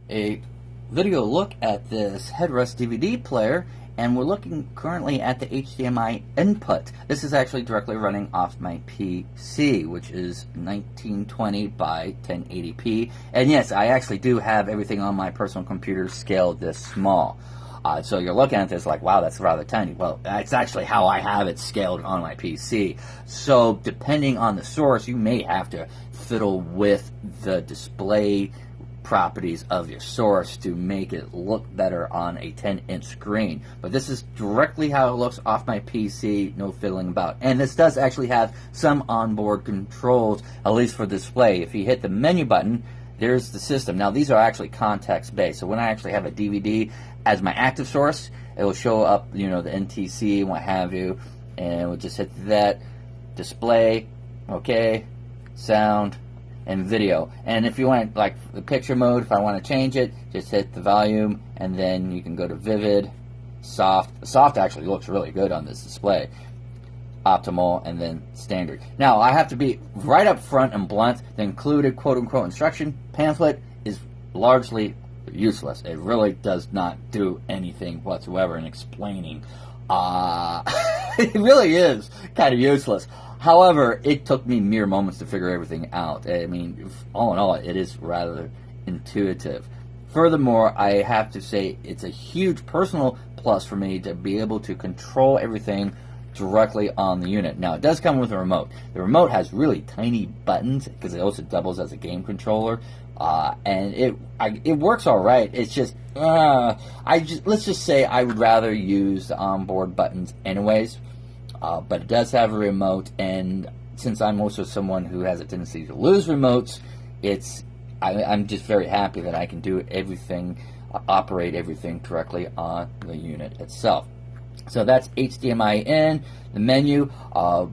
a video look at this Headrest DVD player, and we're looking currently at the HDMI input. This is actually directly running off my PC, which is 1920 by 1080p. And yes, I actually do have everything on my personal computer scaled this small. So you're looking at this like, wow, that's rather tiny. Well, that's actually how I have it scaled on my PC. So depending on the source, you may have to fiddle with the display properties of your source to make it look better on a 10-inch screen. But this is directly how it looks off my PC, no fiddling about. And this does actually have some onboard controls, at least for display. If you hit the menu button, there's the system. Now these are actually context-based, so when I actually have a DVD as my active source, it will show up, you know, the NTC and what have you, and we'll just hit that, display, okay, sound, and video. And if you want, like, the picture mode, if I want to change it, just hit the volume, and then you can go to vivid, soft. Soft actually looks really good on this display. Optimal, and then standard. Now, I have to be right up front and blunt. The included quote-unquote instruction pamphlet is largely useless. It really does not do anything whatsoever in explaining. It really is kind of useless. However, it took me mere moments to figure everything out. I mean, all in all, it is rather intuitive. Furthermore, I have to say it's a huge personal plus for me to be able to control everything directly on the unit. Now, it does come with a remote. The remote has really tiny buttons because it also doubles as a game controller, and it works all right. It's just let's just say I would rather use the onboard buttons anyways. But it does have a remote, and since I'm also someone who has a tendency to lose remotes, I'm just very happy that I can do everything, operate everything directly on the unit itself. So that's HDMI in, the menu.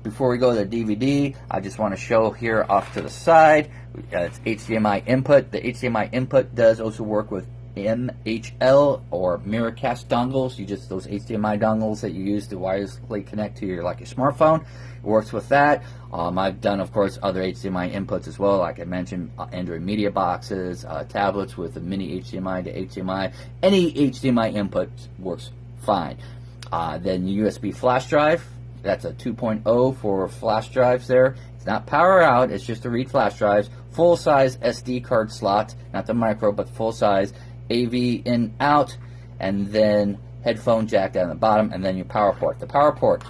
Before we go to the DVD, I just want to show here off to the side, it's HDMI input. The HDMI input does also work with MHL or Miracast dongles. You just those HDMI dongles that you use to wirelessly connect to your smartphone. It works with that. I've done, of course, other HDMI inputs as well, like I mentioned, Android media boxes, tablets with a mini HDMI to HDMI. Any HDMI input works fine. Then USB flash drive. That's a 2.0 for flash drives there. It's not power out, it's just to read flash drives. Full size SD card slot, not the micro, but full size. AV in out, and then headphone jack down the bottom, and then your power port. The power port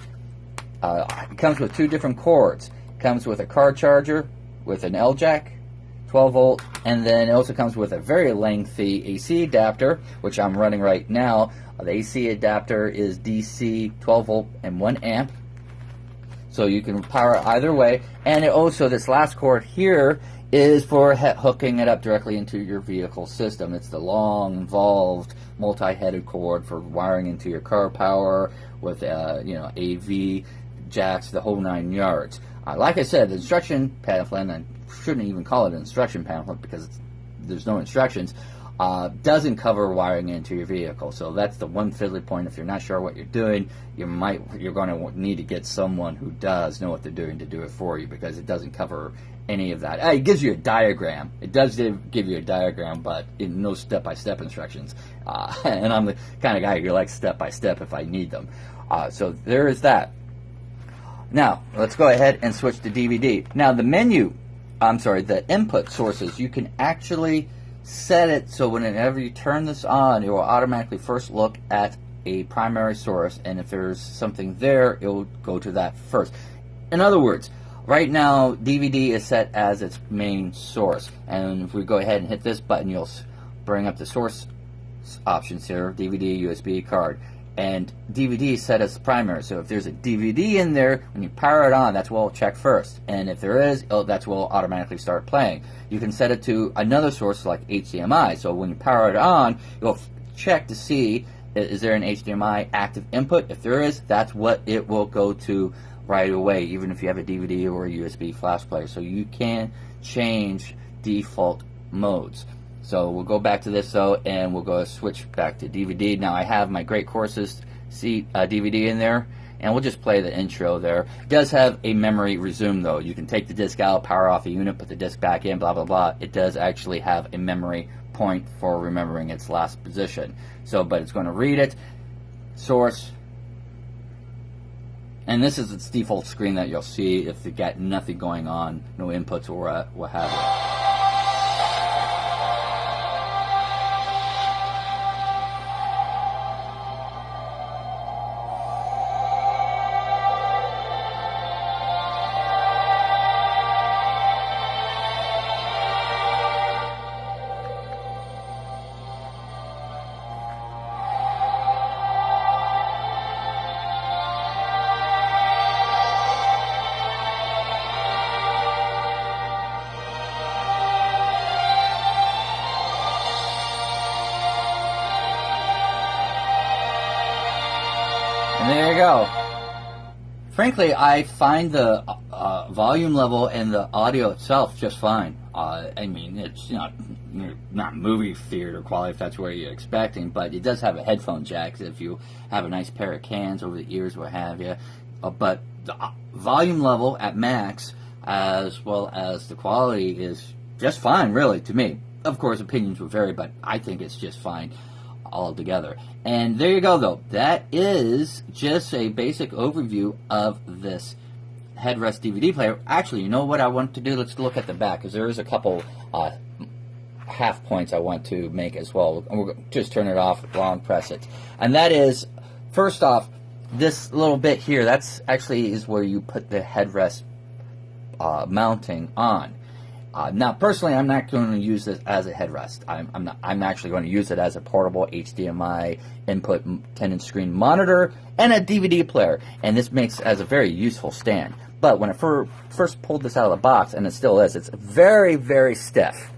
it comes with two different cords. It comes with a car charger with an L jack, 12 volt, and then it also comes with a very lengthy AC adapter, which I'm running right now. The AC adapter is DC 12 volt and 1 amp, so you can power it either way. And it also, this last cord here is for hooking it up directly into your vehicle system. It's the long, involved, multi-headed cord for wiring into your car power with AV jacks, the whole 9 yards. Like I said, the instruction pamphlet, and I shouldn't even call it an instruction pamphlet because there's no instructions, doesn't cover wiring into your vehicle. So that's the one fiddly point. If you're not sure what you're doing, you're going to need to get someone who does know what they're doing to do it for you, because it doesn't cover any of that. It gives you a diagram. It does give you a diagram, but no step-by-step instructions. And I'm the kind of guy who likes step-by-step if I need them. So there is that. Now, let's go ahead and switch to DVD. Now, the input sources, you can actually set it so whenever you turn this on, it will automatically first look at a primary source, and if there's something there, it will go to that first. In other words, right now, DVD is set as its main source, and if we go ahead and hit this button, you'll bring up the source options here, DVD, USB, card, and DVD is set as the primary. So if there's a DVD in there, when you power it on, that's what will check first, and if there is, that's what will automatically start playing. You can set it to another source like HDMI, so when you power it on, you'll check to see, is there an HDMI active input? If there is, that's what it will go to right away, even if you have a DVD or a USB flash player. So you can change default modes. So we'll go back to this though, and we'll go switch back to DVD. Now I have my Great Courses DVD in there, and we'll just play the intro there. It does have a memory resume though. You can take the disc out, power off the unit, put the disc back in, blah blah blah. It does actually have a memory point for remembering its last position. So, but it's going to read it, source, and this is its default screen that you'll see if you got nothing going on, no inputs or what have you. And there you go. Frankly, I find the volume level and the audio itself just fine. I mean, it's not movie theater quality if that's what you're expecting, but it does have a headphone jack if you have a nice pair of cans over the ears, what have you. But the volume level at max, as well as the quality, is just fine, really, to me. Of course, opinions will vary, but I think it's just fine altogether. And there you go, though. That is just a basic overview of this headrest DVD player. Actually, you know what I want to do? Let's look at the back, because there is a couple half points I want to make as well. And we'll just turn it off while I press it. And that is, first off, this little bit here, that's actually is where you put the headrest mounting on. Now, personally, I'm not going to use this as a headrest. I'm actually going to use it as a portable HDMI input 10-inch screen monitor and a DVD player. And this makes it as a very useful stand. But when I first pulled this out of the box, and it still is, it's very, very stiff.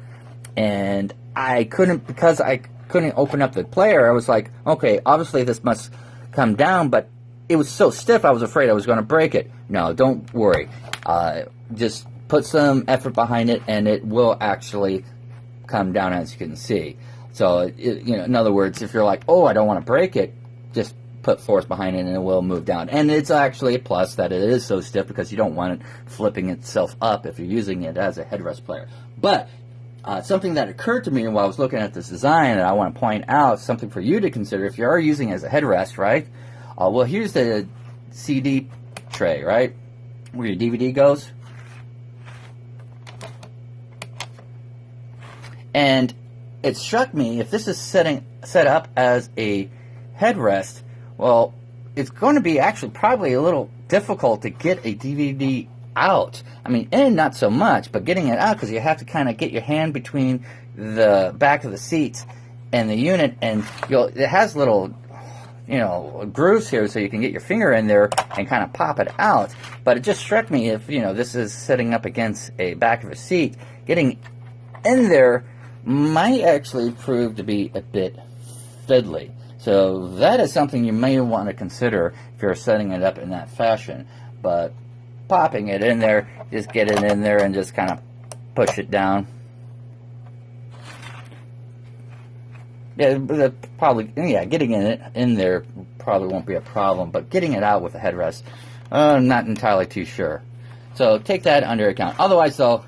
And because I couldn't open up the player, I was like, okay, obviously this must come down, but it was so stiff I was afraid I was going to break it. No, don't worry. Just put some effort behind it, and it will actually come down, as you can see. So, in other words, if you're like, oh, I don't want to break it, just put force behind it, and it will move down. And it's actually a plus that it is so stiff, because you don't want it flipping itself up if you're using it as a headrest player. But something that occurred to me while I was looking at this design, and I want to point out something for you to consider if you are using it as a headrest, right? Well, here's the CD tray, right, where your DVD goes. And it struck me, if this is set up as a headrest, well, it's going to be actually probably a little difficult to get a DVD out. I mean, in not so much, but getting it out, because you have to kind of get your hand between the back of the seat and the unit, and it has little, grooves here, so you can get your finger in there and kind of pop it out. But it just struck me, if this is sitting up against a back of a seat, getting in there might actually prove to be a bit fiddly. So that is something you may want to consider if you're setting it up in that fashion. But popping it in there, just get it in there and just kind of push it down. Yeah, getting it in there probably won't be a problem, but getting it out with a headrest, I'm not entirely too sure. So take that under account. Otherwise, though,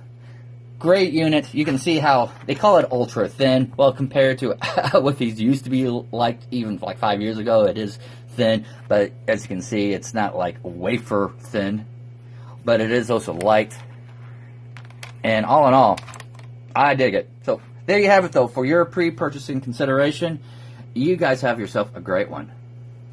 great unit. You can see how they call it ultra thin. Well, compared to what these used to be like, even like 5 years ago, it is thin. But as you can see, it's not like wafer thin, but it is also light. And all in all, I dig it. So there you have it, though, for your pre-purchasing consideration. You guys have yourself a great one.